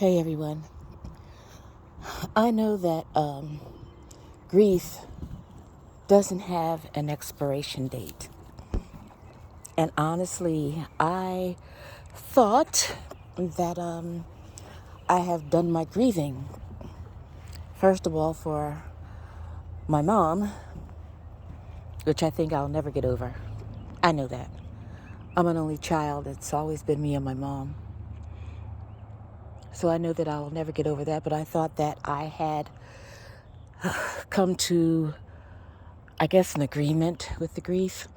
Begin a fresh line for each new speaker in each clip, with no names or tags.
Hey everyone. I know that grief doesn't have an expiration date. And honestly, I thought that I have done my grieving. First of all, for my mom, which I think I'll never get over. I know that. I'm an only child. It's always been me and my mom. So I know that I'll never get over that, but I thought that I had come to, I guess, an agreement with the grief.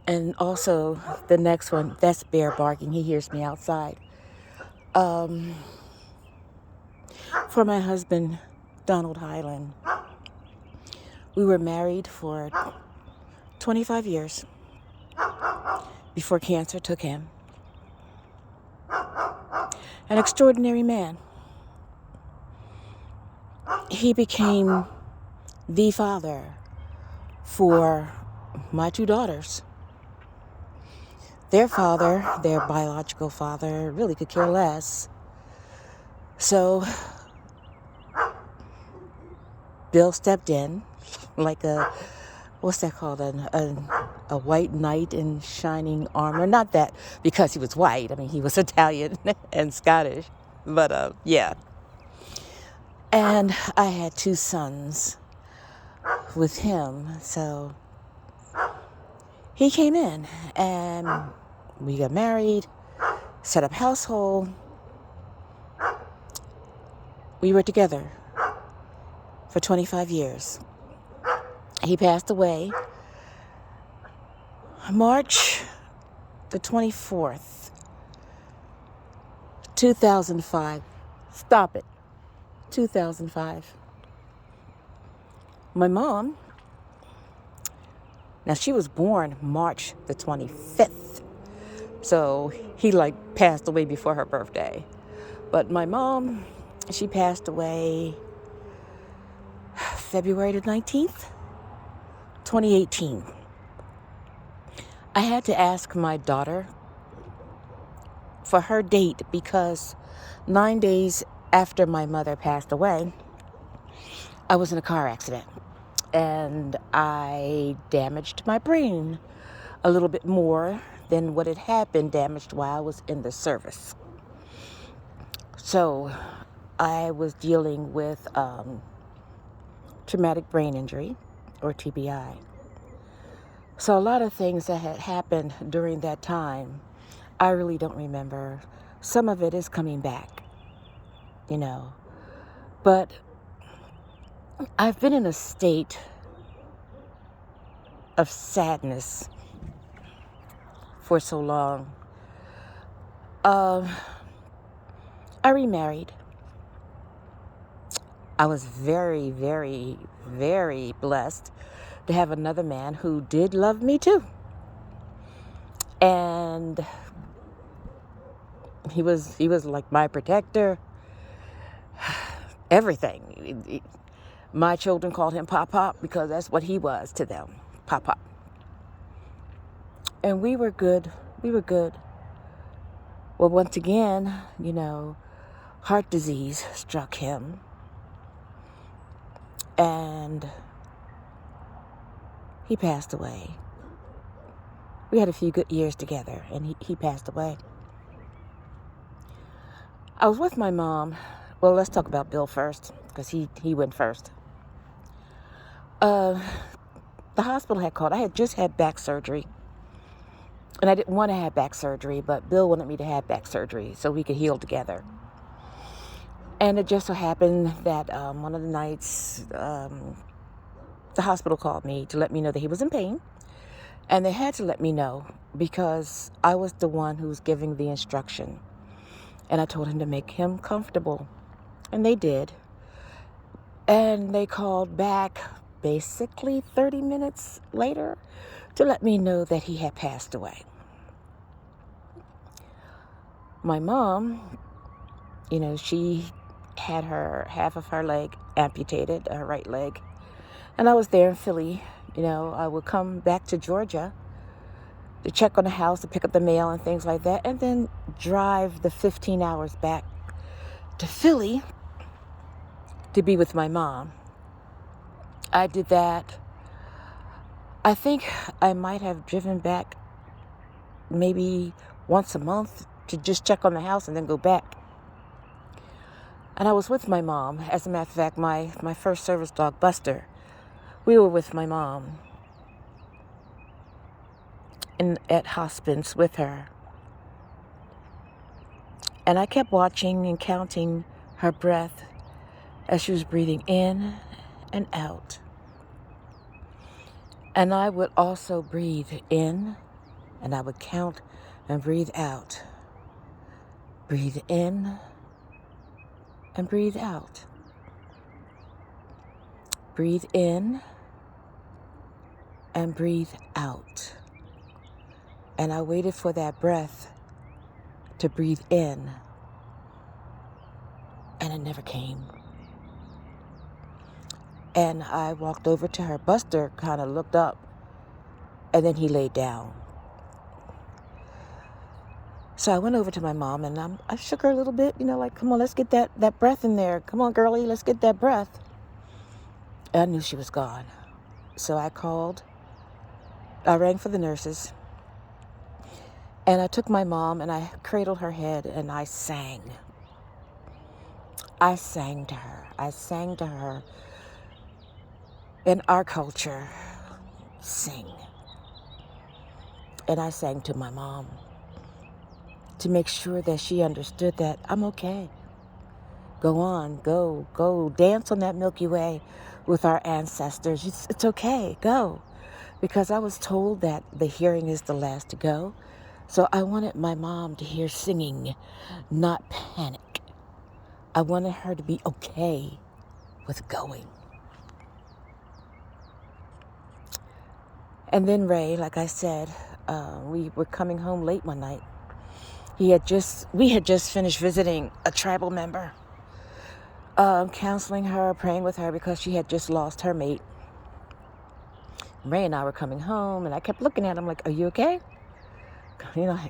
And also, the next one, that's Bear barking. He hears me outside. For my husband, Donald Hyland. We were married for 25 years before cancer took him. An extraordinary man. He became the father for my two daughters. Their father, their biological father, really could care less. So Bill stepped in like what's that called? A white knight in shining armor. Not that because he was white. I mean, he was Italian and Scottish. But yeah. And I had two sons with him. So he came in and we got married, set up household. We were together for 25 years. He passed away March the 24th, 2005. Stop it. 2005. My mom, now she was born March the 25th. So he passed away before her birthday. But my mom, she passed away February the 19th, 2018. I had to ask my daughter for her date because 9 days after my mother passed away, I was in a car accident and I damaged my brain a little bit more than what it had been damaged while I was in the service. So I was dealing with traumatic brain injury, or TBI. So a lot of things that had happened during that time, I really don't remember. Some of it is coming back, But I've been in a state of sadness for so long. I remarried. I was very, very, very blessed to have another man who did love me too. And he was like my protector. Everything. My children called him Pop Pop because that's what he was to them. Pop Pop. And we were good. Well, once again, heart disease struck him. And he passed away. We had a few good years together, and he passed away. I was with my mom. Well, let's talk about Bill first, because he went first. The hospital had called. I had just had back surgery. And I didn't want to have back surgery, but Bill wanted me to have back surgery so we could heal together. And it just so happened that one of the nights, the hospital called me to let me know that he was in pain. And they had to let me know because I was the one who was giving the instruction. And I told him to make him comfortable. And they did. And they called back basically 30 minutes later to let me know that he had passed away. My mom, she had half of her leg amputated, her right leg. And I was there in Philly. I would come back to Georgia to check on the house, to pick up the mail and things like that, and then drive the 15 hours back to Philly to be with my mom. I did that. I think I might have driven back maybe once a month to just check on the house and then go back. And I was with my mom. As a matter of fact, my first service dog, Buster, we were with my mom at hospice with her. And I kept watching and counting her breath as she was breathing in and out. And I would also breathe in, and I would count and breathe out. Breathe in and breathe out. Breathe in and breathe out. And I waited for that breath to breathe in, and it never came. And I walked over to her. Buster kind of looked up, and then he laid down. So I went over to my mom, and I shook her a little bit, like, come on, let's get that breath in there. Come on, girlie, let's get that breath. And I knew she was gone. So I rang for the nurses, and I took my mom, and I cradled her head, and I sang. I sang to her. I sang to her. In our culture, sing. And I sang to my mom to make sure that she understood that I'm okay. Go on, go dance on that Milky Way with our ancestors. It's okay, go. Because I was told that the hearing is the last to go. So I wanted my mom to hear singing, not panic. I wanted her to be okay with going. And then Ray, like I said, we were coming home late one night. We had just finished visiting a tribal member, counseling her, praying with her because she had just lost her mate. Ray and I were coming home, and I kept looking at him like, are you okay?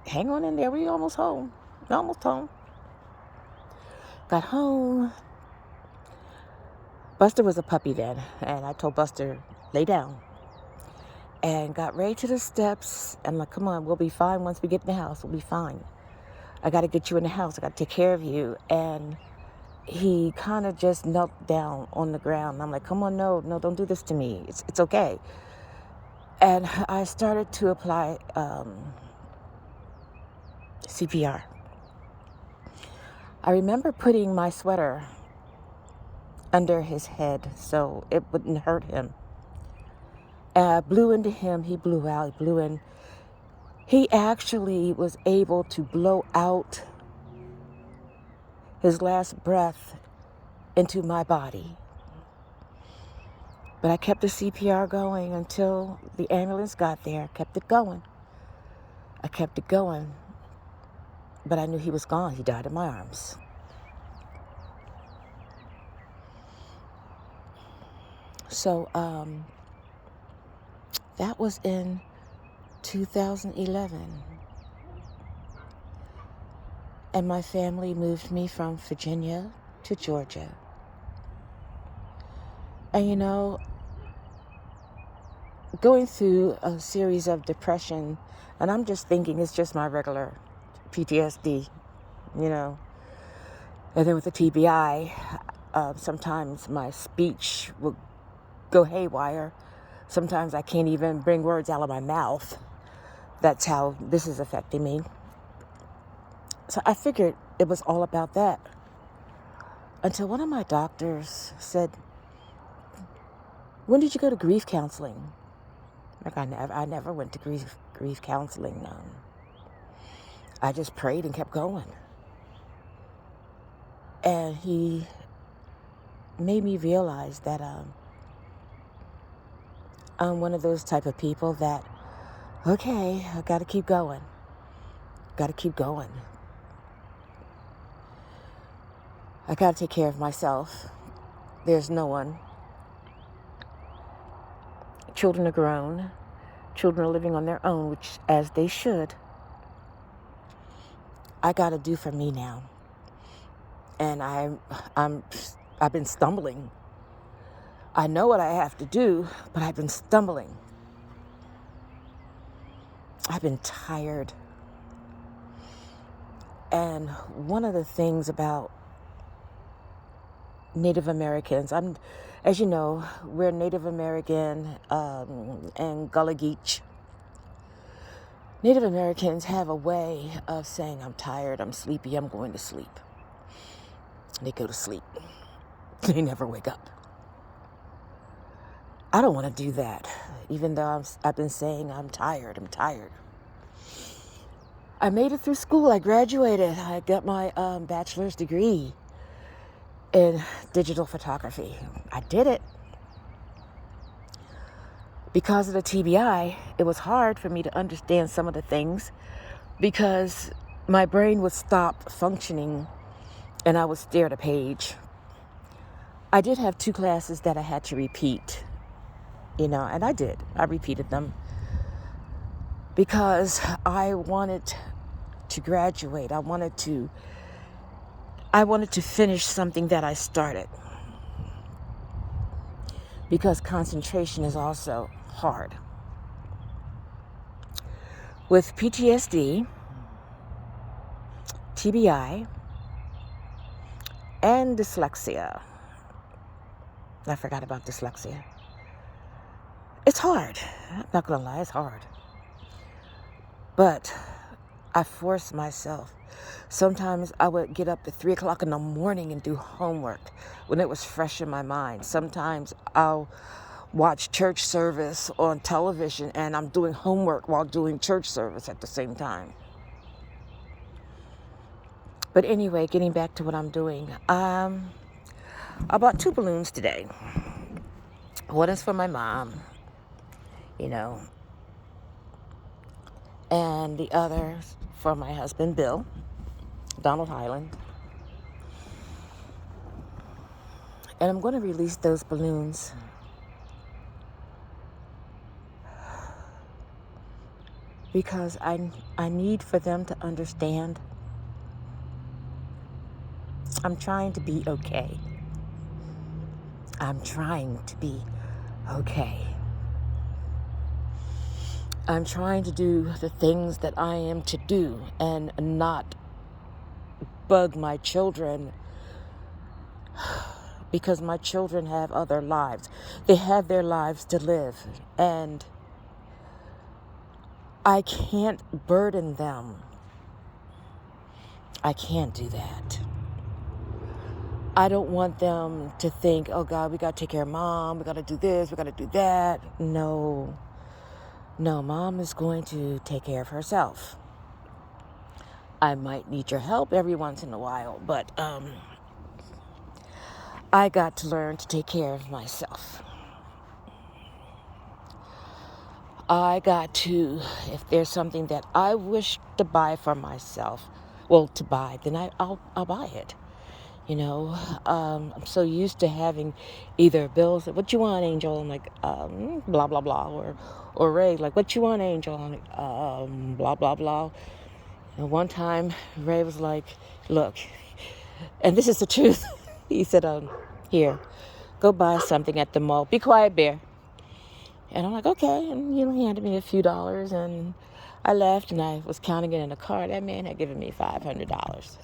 Hang on in there. We're almost home. Almost home. Got home. Buster was a puppy then, and I told Buster, lay down. And got Ray to the steps, and like, come on, we'll be fine once we get in the house. We'll be fine. I got to get you in the house. I got to take care of you. And he kind of just knelt down on the ground. I'm like, come on, no, don't do this to me. It's okay. And I started to apply CPR. I remember putting my sweater under his head so it wouldn't hurt him. I blew into him. He blew out. He blew in. He actually was able to blow out his last breath into my body. But I kept the CPR going until the ambulance got there. I kept it going. But I knew he was gone. He died in my arms. So, that was in 2011. And my family moved me from Virginia to Georgia. And going through a series of depression, and I'm just thinking it's just my regular PTSD, And then with the TBI, sometimes my speech will go haywire. Sometimes I can't even bring words out of my mouth. That's how this is affecting me. So I figured it was all about that. Until one of my doctors said, when did you go to grief counseling? Like I never went to grief counseling. I just prayed and kept going. And he made me realize that I'm one of those type of people that, okay, I got to keep going. I got to take care of myself. There's no one. Children are grown. Children are living on their own, which as they should. I got to do for me now. And I've been stumbling. I know what I have to do, but I've been stumbling. I've been tired. And one of the things about Native Americans, as you know, we're Native American and Gullah Geech. Native Americans have a way of saying, I'm tired, I'm sleepy, I'm going to sleep. And they go to sleep. They never wake up. I don't want to do that, even though I've been saying I'm tired. I made it through school. I graduated. I got my bachelor's degree in digital photography. I did it. Because of the TBI, it was hard for me to understand some of the things because my brain would stop functioning and I would stare at a page. I did have 2 classes that I had to repeat, and I did. I repeated them because I wanted to graduate. I wanted to finish something that I started because concentration is also hard. With PTSD, TBI, and dyslexia. I forgot about dyslexia. It's hard. I'm not going to lie, it's hard. But I force myself. Sometimes I would get up at 3 o'clock in the morning and do homework when it was fresh in my mind. Sometimes I'll watch church service on television and I'm doing homework while doing church service at the same time. But anyway, getting back to what I'm doing. I bought 2 balloons today. One is for my mom, and the other for my husband, Bill, Donald Hyland. And I'm going to release those balloons because I need for them to understand I'm trying to be okay. I'm trying to be okay. I'm trying to do the things that I am to do and not bug my children because my children have other lives. They have their lives to live and I can't burden them. I can't do that. I don't want them to think, oh God, we got to take care of mom. We got to do this. We got to do that. No, mom is going to take care of herself. I might need your help every once in a while, but I got to learn to take care of myself. I got to, if there's something that I wish to buy for myself, then I'll buy it. I'm so used to having either bills, what you want, Angel? I'm like, blah, blah, blah. Or Ray, like, what you want, Angel? I'm like, blah, blah, blah. And one time, Ray was like, look, and this is the truth. He said, here, go buy something at the mall. Be quiet, Bear. And I'm like, okay. And, he handed me a few dollars, and I left, and I was counting it in a card. That man had given me $500.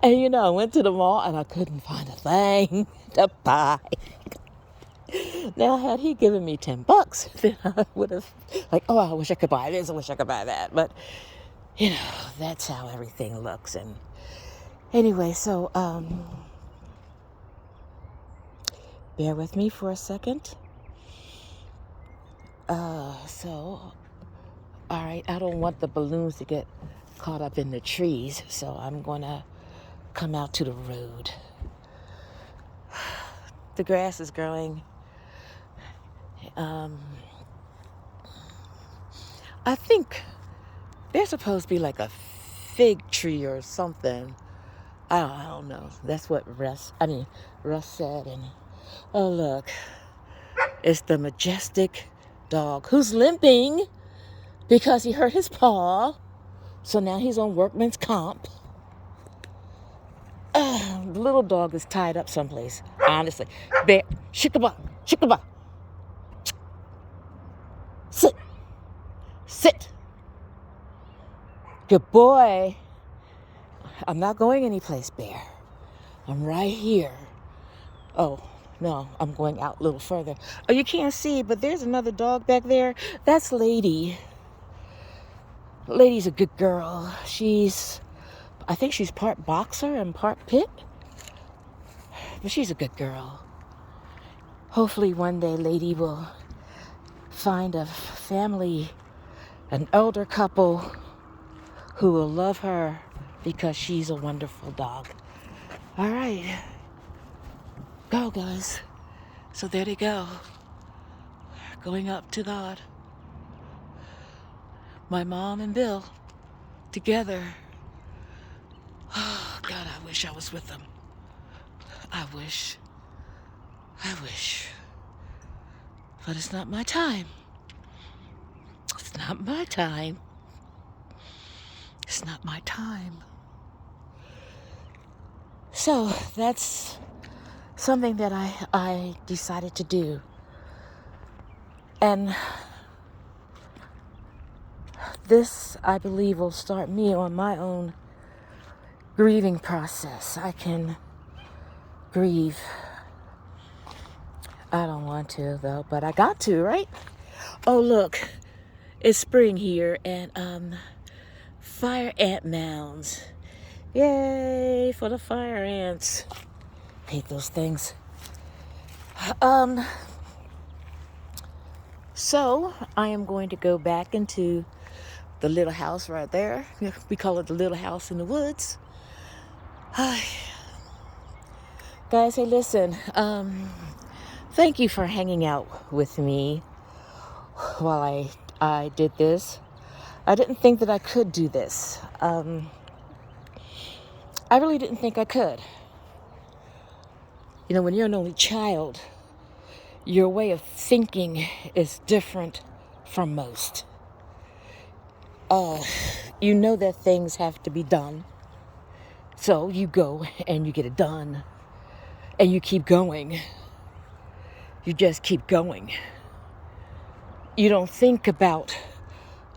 And, I went to the mall, and I couldn't find a thing to buy. Now, had he given me $10, then I would have, like, oh, I wish I could buy this, I wish I could buy that. But, that's how everything looks. And anyway, so, bear with me for a second. All right, I don't want the balloons to get caught up in the trees, so I'm going to come out to the road. The grass is growing. I think there's supposed to be like a fig tree or something. I don't know. That's what Russ said. And oh, look, it's the majestic dog who's limping because he hurt his paw. So now he's on workman's comp. the little dog is tied up someplace. Honestly. Bear, shikaba, shikaba. Sit. Sit. Good boy. I'm not going anyplace, Bear. I'm right here. Oh, no, I'm going out a little further. Oh, you can't see, but there's another dog back there. That's Lady. Lady's a good girl. I think she's part boxer and part pit. But she's a good girl. Hopefully one day Lady will find a family, an elder couple who will love her because she's a wonderful dog. All right. Go, guys. So there they go. Going up to God. My mom and Bill together. Oh, God, I wish I was with them. I wish. But it's not my time. It's not my time. It's not my time. So that's something that I decided to do. And this, I believe, will start me on my own grieving process. I can grieve. I don't want to, though, but I got to, right? Oh, look, it's spring here, and fire ant mounds. Yay for the fire ants. Hate those things. So I am going to go back into the little house right there. We call it the little house in the woods. Guys, hey, listen. Thank you for hanging out with me while I did this. I didn't think that I could do this. I really didn't think I could. You know, when you're an only child, your way of thinking is different from most. You know that things have to be done. So you go and you get it done. And you keep going. You just keep going. You don't think about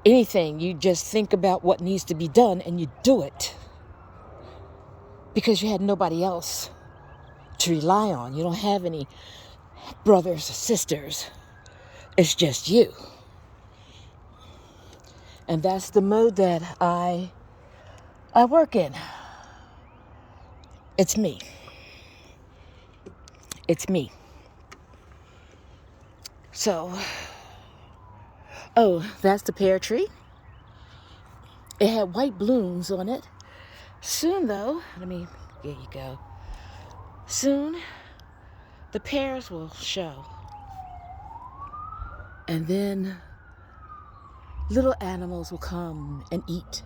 anything. You just think about what needs to be done and you do it. Because you had nobody else to rely on. You don't have any brothers or sisters. It's just you. And that's the mode that I work in. It's me. It's me. So, oh, that's the pear tree. It had white blooms on it. Soon, though, there you go. Soon, the pears will show. And then little animals will come and eat.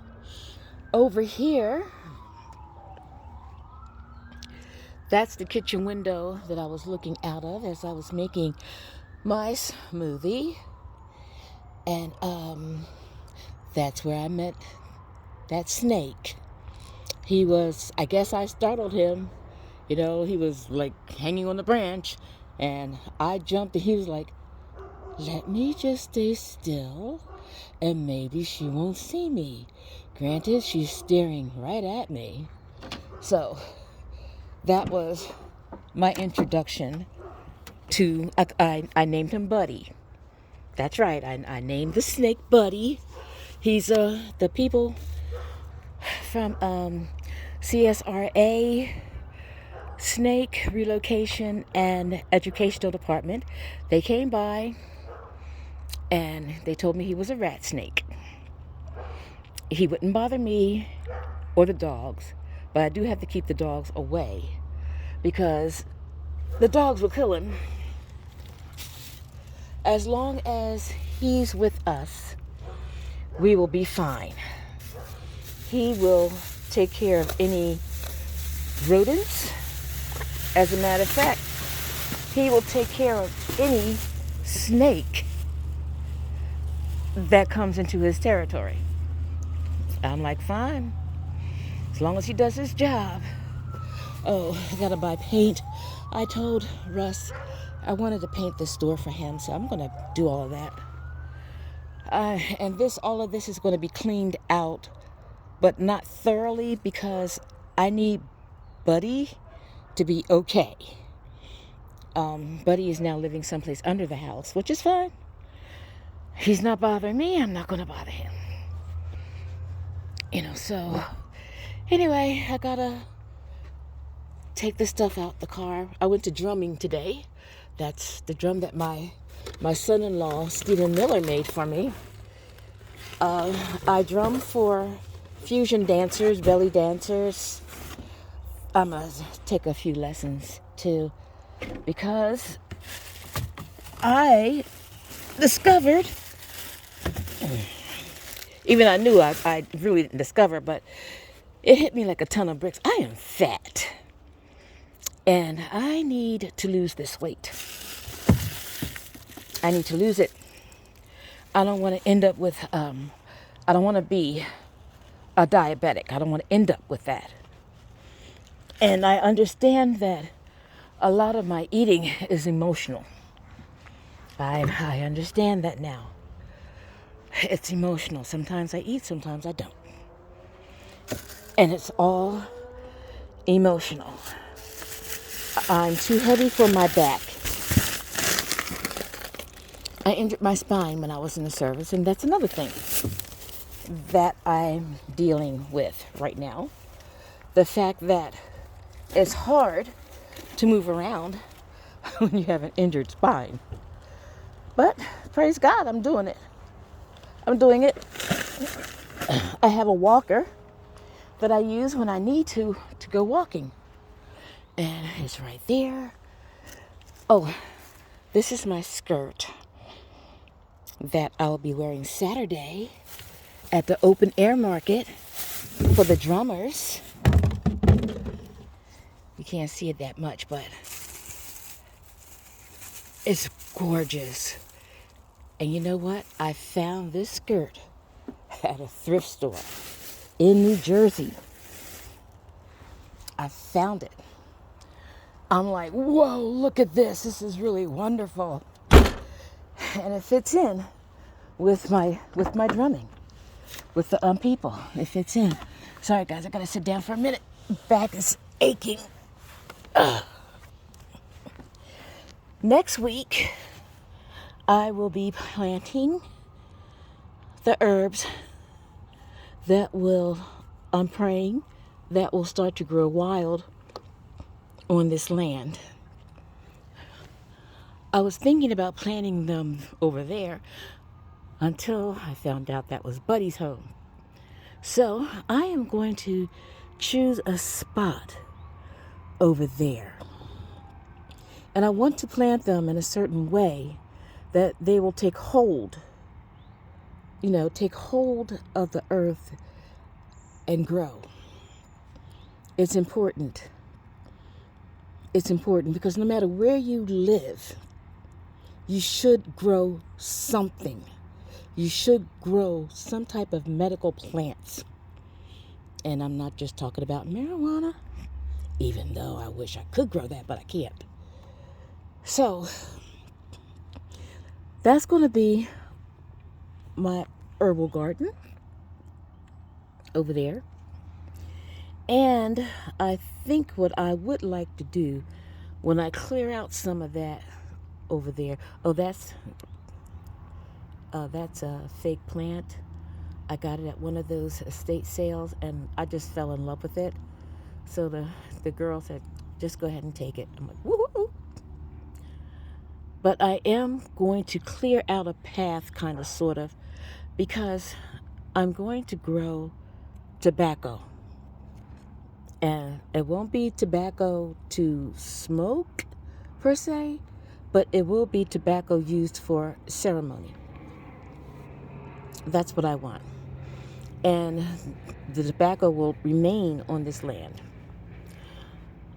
Over here, that's the kitchen window that I was looking out of as I was making my smoothie. And that's where I met that snake. I guess I startled him. You know, he was like hanging on the branch. And I jumped and he was like, let me just stay still and maybe she won't see me. Granted, she's staring right at me. So that was my introduction to, I named him Buddy. That's right, I named the snake Buddy. He's the people from CSRA, Snake Relocation and Educational Department. They came by and they told me he was a rat snake. He wouldn't bother me or the dogs, but I do have to keep the dogs away because the dogs will kill him. As long as he's with us, we will be fine. He will take care of any rodents. As a matter of fact, he will take care of any snake that comes into his territory. I'm like, fine, as long as he does his job. Oh, I gotta buy paint. I told Russ I wanted to paint this door for him, so I'm gonna do all of that. And all of this is gonna be cleaned out, but not thoroughly because I need Buddy to be okay. Buddy is now living someplace under the house, which is fine. He's not bothering me. I'm not gonna bother him. So anyway, I gotta take the stuff out the car. I went to drumming today. That's the drum that my son-in-law, Stephen Miller, made for me. I drum for fusion dancers, belly dancers. I'm going to take a few lessons too, because I discovered, even I knew I really didn't discover, but it hit me like a ton of bricks. I am fat. And I need to lose this weight. I need to lose it. I don't want to end up with, I don't want to be a diabetic. I don't want to end up with that. And I understand that a lot of my eating is emotional. I understand that now. It's emotional. Sometimes I eat, sometimes I don't. And it's all emotional. I'm too heavy for my back. I injured my spine when I was in the service, and that's another thing that I'm dealing with right now. The fact that it's hard to move around when you have an injured spine. But praise God, I'm doing it. I'm doing it. I have a walker that I use when I need to go walking. And it's right there. Oh, this is my skirt that I'll be wearing Saturday at the open air market for the drummers. You can't see it that much, but it's gorgeous. And you know what? I found this skirt at a thrift store in New Jersey. I found it. I'm like, whoa, look at this. This is really wonderful. And it fits in with my drumming, with the people. It fits in. Sorry, guys, I gotta sit down for a minute. Back is aching. Next week, I will be planting the herbs that I'm praying, that will start to grow wild on this land. I was thinking about planting them over there until I found out that was Buddy's home. So I am going to choose a spot over there. And I want to plant them in a certain way that they will take hold, take hold of the earth and grow. It's important. It's important because no matter where you live, you should grow something. You should grow some type of medical plants. And I'm not just talking about marijuana, even though I wish I could grow that, but I can't. So that's going to be my herbal garden over there. And I think what I would like to do when I clear out some of that over there. Oh, that's a fake plant. I got it at one of those estate sales, and I just fell in love with it. So the girl said, just go ahead and take it. I'm like, woohoo! But I am going to clear out a path, kind of, sort of, because I'm going to grow tobacco. And it won't be tobacco to smoke, per se, but it will be tobacco used for ceremony. That's what I want. And the tobacco will remain on this land.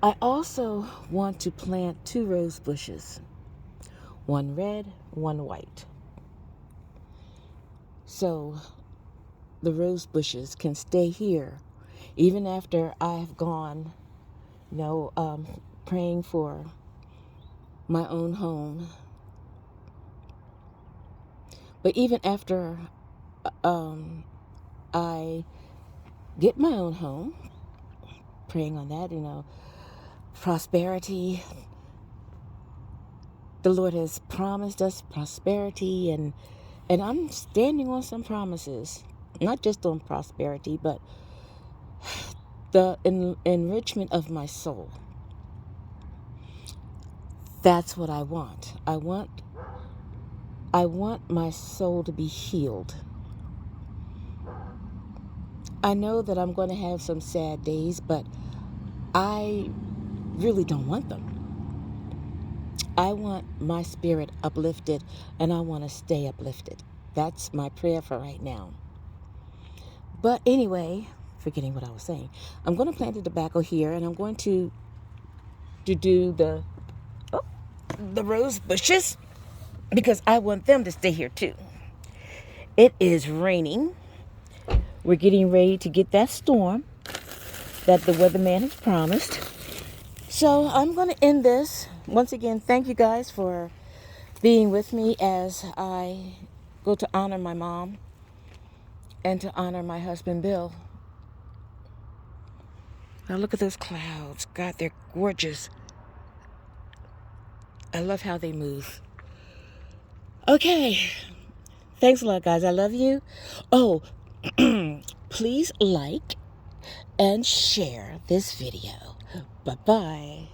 I also want to plant 2 rose bushes. One red, one white. So the rose bushes can stay here even after I've gone, praying for my own home. But even after I get my own home, praying on that, prosperity. The Lord has promised us prosperity, and I'm standing on some promises, not just on prosperity, but the enrichment of my soul. That's what I want. I want my soul to be healed. I know that I'm going to have some sad days, but I really don't want them. I want my spirit uplifted, and I want to stay uplifted. That's my prayer for right now. But anyway, forgetting what I was saying, I'm going to plant the tobacco here, and I'm going to do the rose bushes, because I want them to stay here too. It is raining. We're getting ready to get that storm that the weatherman has promised. So I'm going to end this. Once again, thank you guys for being with me as I go to honor my mom and to honor my husband, Bill. Now look at those clouds. God, they're gorgeous. I love how they move. Okay. Thanks a lot, guys. I love you. Oh, please like and share this video. Bye-bye.